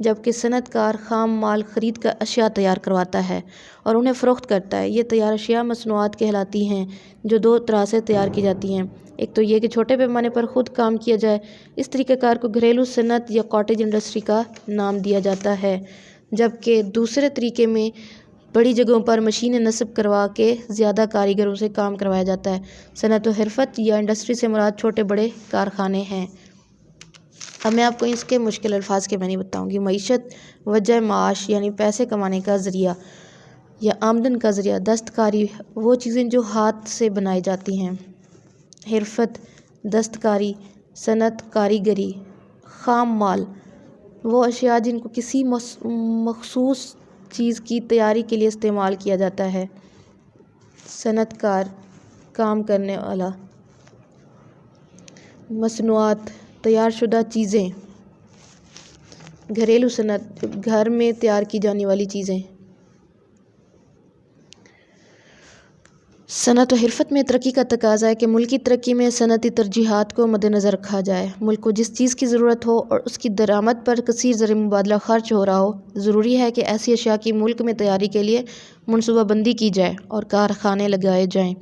جبکہ صنعت کار خام مال خرید کر اشیاء تیار کرواتا ہے اور انہیں فروخت کرتا ہے۔ یہ تیار اشیاء مصنوعات کہلاتی ہیں جو دو طرح سے تیار کی جاتی ہیں۔ ایک تو یہ کہ چھوٹے پیمانے پر خود کام کیا جائے، اس طریقہ کار کو گھریلو صنعت یا کاٹیج انڈسٹری کا نام دیا جاتا ہے، جبکہ دوسرے طریقے میں بڑی جگہوں پر مشینیں نصب کروا کے زیادہ کاریگروں سے کام کروایا جاتا ہے۔ صنعت و حرفت یا انڈسٹری سے مراد چھوٹے بڑے کارخانے ہیں۔ اب میں آپ کو اس کے مشکل الفاظ کے معنی بتاؤں گی۔ معیشت، وجہ معاش یعنی پیسے کمانے کا ذریعہ یا آمدن کا ذریعہ۔ دستکاری، وہ چیزیں جو ہاتھ سے بنائی جاتی ہیں۔ حرفت، دستکاری، صنعت، کاریگری۔ خام مال، وہ اشیاء جن کو کسی مخصوص چیز کی تیاری کے لیے استعمال کیا جاتا ہے۔ صنعت کار، کام کرنے والا۔ مصنوعات، تیار شدہ چیزیں۔ گھریلو صنعت، گھر میں تیار کی جانے والی چیزیں۔ صنعت و حرفت میں ترقی کا تقاضا ہے کہ ملکی ترقی میں صنعتی ترجیحات کو مد نظر رکھا جائے۔ ملک کو جس چیز کی ضرورت ہو اور اس کی درآمد پر کثیر زر مبادلہ خرچ ہو رہا ہو، ضروری ہے کہ ایسی اشیاء کی ملک میں تیاری کے لیے منصوبہ بندی کی جائے اور کارخانے لگائے جائیں۔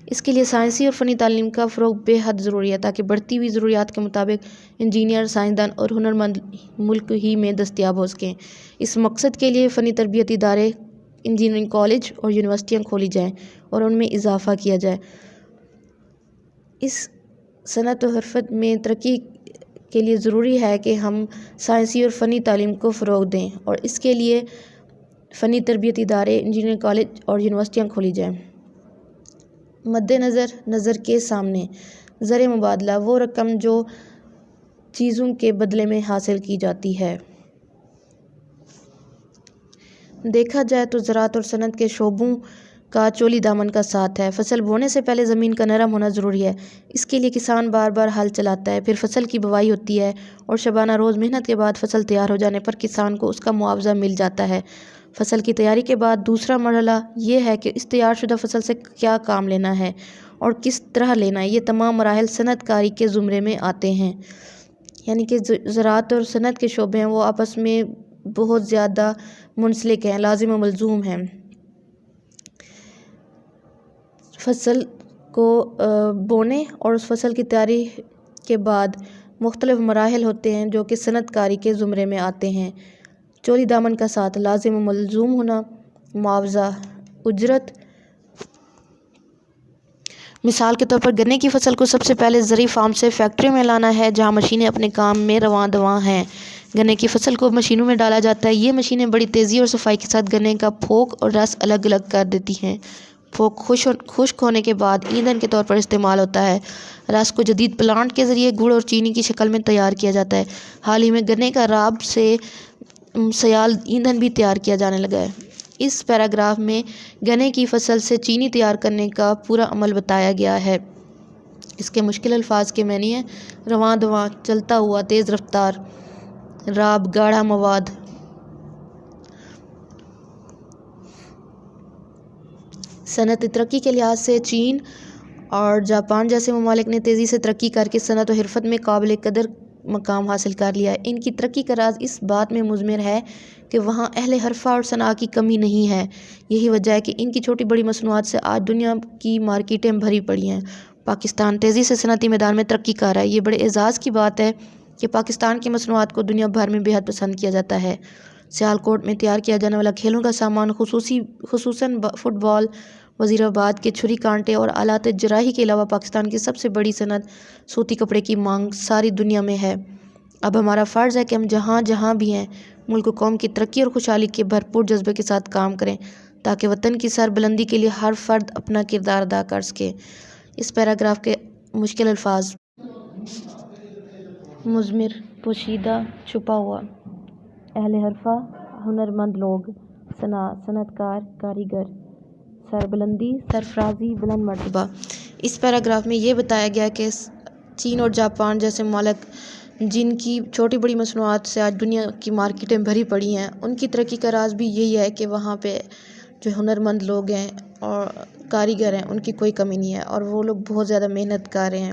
اس کے لیے سائنسی اور فنی تعلیم کا فروغ بے حد ضروری ہے تاکہ بڑھتی ہوئی ضروریات کے مطابق انجینئر، سائنسدان اور ہنرمند ملک ہی میں دستیاب ہو سکیں۔ اس مقصد کے لیے فنی تربیتی ادارے، انجینئرنگ کالج اور یونیورسٹیاں کھولی جائیں اور ان میں اضافہ کیا جائے۔ اس صنعت و حرفت میں ترقی کے لیے ضروری ہے کہ ہم سائنسی اور فنی تعلیم کو فروغ دیں اور اس کے لیے فنی تربیتی ادارے، انجینئرنگ کالج اور یونیورسٹیاں کھولی جائیں۔ مد نظر کے سامنے زر مبادلہ، وہ رقم جو چیزوں کے بدلے میں حاصل کی جاتی ہے۔ دیکھا جائے تو زراعت اور صنعت کے شعبوں کا چولی دامن کا ساتھ ہے۔ فصل بونے سے پہلے زمین کا نرم ہونا ضروری ہے۔ اس کے لیے کسان بار بار ہل چلاتا ہے، پھر فصل کی بوائی ہوتی ہے اور شبانہ روز محنت کے بعد فصل تیار ہو جانے پر کسان کو اس کا معاوضہ مل جاتا ہے۔ فصل کی تیاری کے بعد دوسرا مرحلہ یہ ہے کہ اس تیار شدہ فصل سے کیا کام لینا ہے اور کس طرح لینا ہے۔ یہ تمام مراحل صنعت کاری کے زمرے میں آتے ہیں۔ یعنی کہ زراعت اور صنعت کے شعبے ہیں وہ آپس میں بہت زیادہ منسلک ہیں، لازم و ملزوم ہیں۔ فصل کو بونے اور اس فصل کی تیاری کے بعد مختلف مراحل ہوتے ہیں جو کہ صنعت کاری کے زمرے میں آتے ہیں۔ چولی دامن کا ساتھ، لازم و ملزوم ہونا، معاوضہ، اجرت۔ مثال کے طور پر گنے کی فصل کو سب سے پہلے زرعی فارم سے فیکٹری میں لانا ہے جہاں مشینیں اپنے کام میں رواں دواں ہیں۔ گنے کی فصل کو مشینوں میں ڈالا جاتا ہے۔ یہ مشینیں بڑی تیزی اور صفائی کے ساتھ گنے کا پھوک اور رس الگ الگ کر دیتی ہیں۔ پھوک خشک ہونے کے بعد ایندھن کے طور پر استعمال ہوتا ہے۔ رس کو جدید پلانٹ کے ذریعے گڑ اور چینی کی شکل میں تیار کیا جاتا ہے۔ حال ہی میں گنے کا راب سے سیال ایندھن بھی تیار کیا جانے لگا ہے۔ اس پیراگراف میں گنے کی فصل سے چینی تیار کرنے کا پورا عمل بتایا گیا ہے۔ اس کے مشکل الفاظ کے معنی ہیں: رواں دواں، چلتا ہوا، تیز رفتار۔ راب، گاڑھا مواد۔ صنعتی ترقی کے لحاظ سے چین اور جاپان جیسے ممالک نے تیزی سے ترقی کر کے صنعت و حرفت میں قابل قدر مقام حاصل کر لیا ہے۔ ان کی ترقی کا راز اس بات میں مضمر ہے کہ وہاں اہل حرفہ اور صنعت کی کمی نہیں ہے۔ یہی وجہ ہے کہ ان کی چھوٹی بڑی مصنوعات سے آج دنیا کی مارکیٹیں بھری پڑی ہیں۔ پاکستان تیزی سے صنعتی میدان میں ترقی کر رہا ہے۔ یہ بڑے اعزاز کی بات ہے کہ پاکستان کی مصنوعات کو دنیا بھر میں بے حد پسند کیا جاتا ہے۔ سیالکوٹ میں تیار کیا جانے والا کھیلوں کا سامان، خصوصاً فٹ بال، وزیر آباد کے چھری کانٹے اور آلات جراحی کے علاوہ پاکستان کی سب سے بڑی صنعت سوتی کپڑے کی مانگ ساری دنیا میں ہے۔ اب ہمارا فرض ہے کہ ہم جہاں جہاں بھی ہیں ملک و قوم کی ترقی اور خوشحالی کے بھرپور جذبے کے ساتھ کام کریں تاکہ وطن کی سربلندی کے لیے ہر فرد اپنا کردار ادا کر سکے۔ اس پیراگراف کے مشکل الفاظ: مضمر، پوشیدہ، چھپا ہوا۔ اہل حرفہ، ہنرمند لوگ۔ صنعت کار، کاریگر۔ سربلندی، سرفرازی، بلند مرتبہ۔ اس پیراگراف میں یہ بتایا گیا کہ چین اور جاپان جیسے ممالک جن کی چھوٹی بڑی مصنوعات سے آج دنیا کی مارکیٹیں بھری پڑی ہیں، ان کی ترقی کا راز بھی یہی ہے کہ وہاں پہ جو ہنرمند لوگ ہیں اور کاریگر ہیں ان کی کوئی کمی نہیں ہے اور وہ لوگ بہت زیادہ محنت کر رہے ہیں۔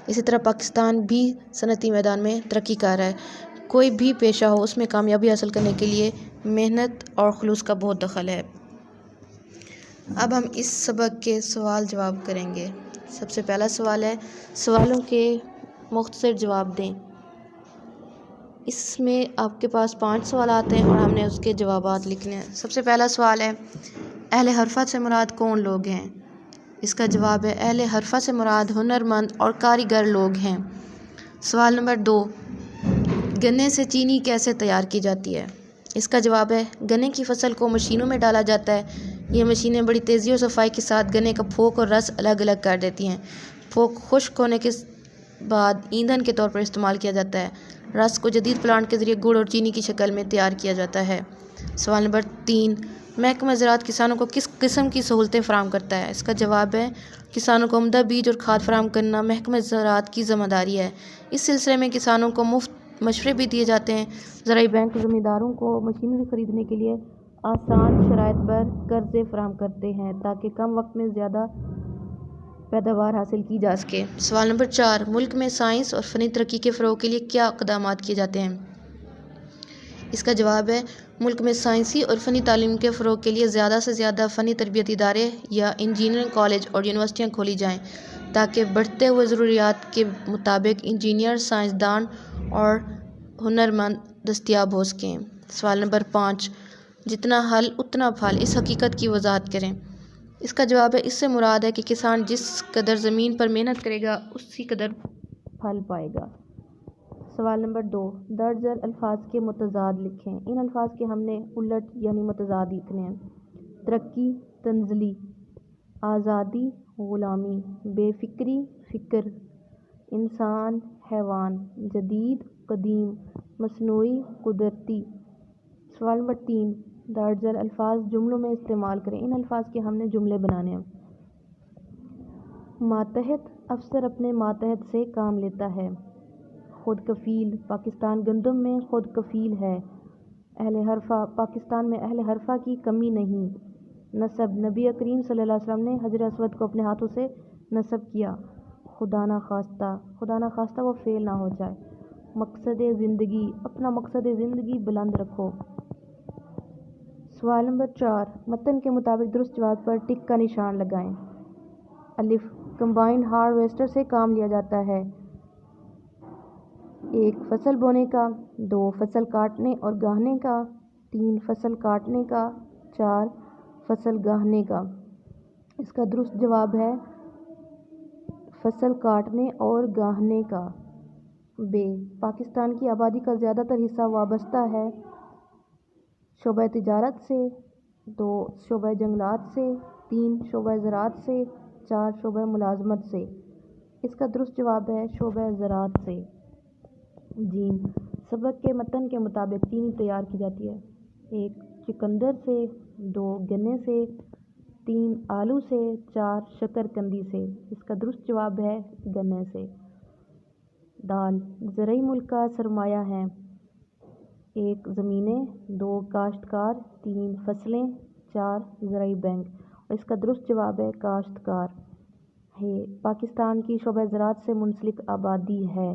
اسی طرح پاکستان بھی صنعتی میدان میں ترقی کر رہا ہے۔ کوئی بھی پیشہ ہو اس میں کامیابی حاصل کرنے کے لیے محنت اور خلوص کا بہت دخل ہے۔ اب ہم اس سبق کے سوال جواب کریں گے۔ سب سے پہلا سوال ہے، سوالوں کے مختصر جواب دیں۔ اس میں آپ کے پاس 5 سوالات ہیں اور ہم نے اس کے جوابات لکھنے ہیں۔ سب سے پہلا سوال ہے، اہل حرفہ سے مراد کون لوگ ہیں؟ اس کا جواب ہے، اہل حرفہ سے مراد ہنرمند اور کاریگر لوگ ہیں۔ سوال نمبر 2، گنے سے چینی کیسے تیار کی جاتی ہے؟ اس کا جواب ہے، گنے کی فصل کو مشینوں میں ڈالا جاتا ہے۔ یہ مشینیں بڑی تیزی اور صفائی کے ساتھ گنے کا پھوک اور رس الگ الگ کر دیتی ہیں۔ پھوک خشک ہونے کے بعد ایندھن کے طور پر استعمال کیا جاتا ہے۔ رس کو جدید پلانٹ کے ذریعے گڑ اور چینی کی شکل میں تیار کیا جاتا ہے۔ سوال نمبر 3، محکمہ زراعت کسانوں کو کس قسم کی سہولتیں فراہم کرتا ہے؟ اس کا جواب ہے، کسانوں کو عمدہ بیج اور کھاد فراہم کرنا محکمہ زراعت کی ذمہ داری ہے۔ اس سلسلے میں کسانوں کو مفت مشورے بھی دیے جاتے ہیں۔ زرعی بینک زمینداروں کو مشینری خریدنے کے لیے آسان شرائط پر قرضے فراہم کرتے ہیں تاکہ کم وقت میں زیادہ پیداوار حاصل کی جا سکے۔ سوال نمبر 4، ملک میں سائنس اور فنی ترقی کے فروغ کے لیے کیا اقدامات کیے جاتے ہیں؟ اس کا جواب ہے، ملک میں سائنسی اور فنی تعلیم کے فروغ کے لیے زیادہ سے زیادہ فنی تربیتی ادارے یا انجینئرنگ کالج اور یونیورسٹیاں کھولی جائیں تاکہ بڑھتے ہوئے ضروریات کے مطابق انجینئر، سائنسدان اور ہنرمند دستیاب ہو سکیں۔ سوال نمبر 5، جتنا حل اتنا پھل، اس حقیقت کی وضاحت کریں۔ اس کا جواب ہے، اس سے مراد ہے کہ کسان جس قدر زمین پر محنت کرے گا اسی قدر پھل پائے گا۔ سوال نمبر 2، درج ذیل الفاظ کے متضاد لکھیں۔ ان الفاظ کے ہم نے الٹ یعنی متضاد لکھنے ہیں۔ ترقی، تنزلی، آزادی، غلامی، بے فکری، فکر، انسان، حیوان، جدید، قدیم، مصنوعی، قدرتی۔ سوال نمبر 3، درج ذیل الفاظ جملوں میں استعمال کریں۔ ان الفاظ کے ہم نے جملے بنانے ہیں۔ ماتحت افسر اپنے ماتحت سے کام لیتا ہے۔ خود کفیل، پاکستان گندم میں خود کفیل ہے۔ اہل حرفہ، پاکستان میں اہل حرفہ کی کمی نہیں۔ نسب، نبی کریم صلی اللہ علیہ وسلم نے حجر اسود کو اپنے ہاتھوں سے نصب کیا۔ خدا نخواستہ، خدا نخواستہ وہ فعل نہ ہو جائے۔ مقصد زندگی، اپنا مقصد زندگی بلند رکھو۔ سوال نمبر 4، متن کے مطابق درست جواب پر ٹک کا نشان لگائیں۔ الف، کمبائنڈ ہارویسٹر سے کام لیا جاتا ہے۔ 1 فصل بونے کا، 2 فصل کاٹنے اور گاہنے کا، 3 فصل کاٹنے کا، 4 فصل گاہنے کا۔ اس کا درست جواب ہے فصل کاٹنے اور گاہنے کا۔ ب، پاکستان کی آبادی کا زیادہ تر حصہ وابستہ ہے۔ شعبہ تجارت سے، 2 شعبہ جنگلات سے، 3 شعبہ زراعت سے، 4 شعبہ ملازمت سے۔ اس کا درست جواب ہے شعبہ زراعت سے۔ ج، سبق کے متن کے مطابق چینی تیار کی جاتی ہے۔ 1 چقندر سے، 2 گنے سے، 3 آلو سے، 4 شکر قندی سے۔ اس کا درست جواب ہے گنے سے۔ د، زرعی ملک کا سرمایہ ہیں۔ 1 زمینیں، 2 کاشتکار، 3 فصلیں، 4 زرعی بینک۔ اور اس کا درست جواب ہے کاشتکار۔ ہ، پاکستان کی شعبہ زراعت سے منسلک آبادی ہے۔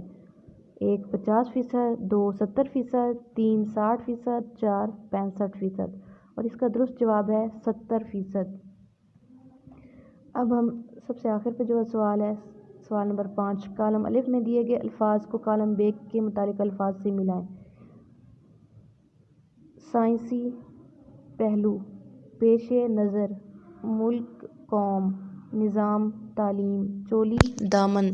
1 50%، 2 70%، 3 60%، 4 65%۔ اور اس کا درست جواب ہے 70%۔ اب ہم سب سے آخر پہ جو سوال ہے، سوال نمبر 5، کالم الف میں دیے گئے الفاظ کو کالم ب کے متعلق الفاظ سے ملائیں۔ سائنسی پہلو، پیش نظر، ملک، قوم، نظام، تعلیم، چولی، دامن۔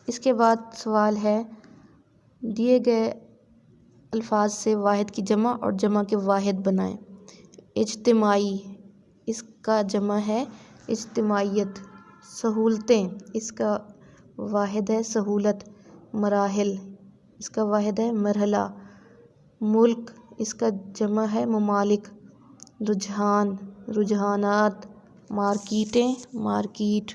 اس کے بعد سوال ہے، دیے گئے الفاظ سے واحد کی جمع اور جمع کے واحد بنائیں۔ اجتماعی، اس کا جمع ہے اجتماعیت۔ سہولتیں، اس کا واحد ہے سہولت۔ مراحل، اس کا واحد ہے مرحلہ۔ ملک، اس کا جمع ہے ممالک۔ رجحان، رجحانات۔ مارکیٹیں، مارکیٹ۔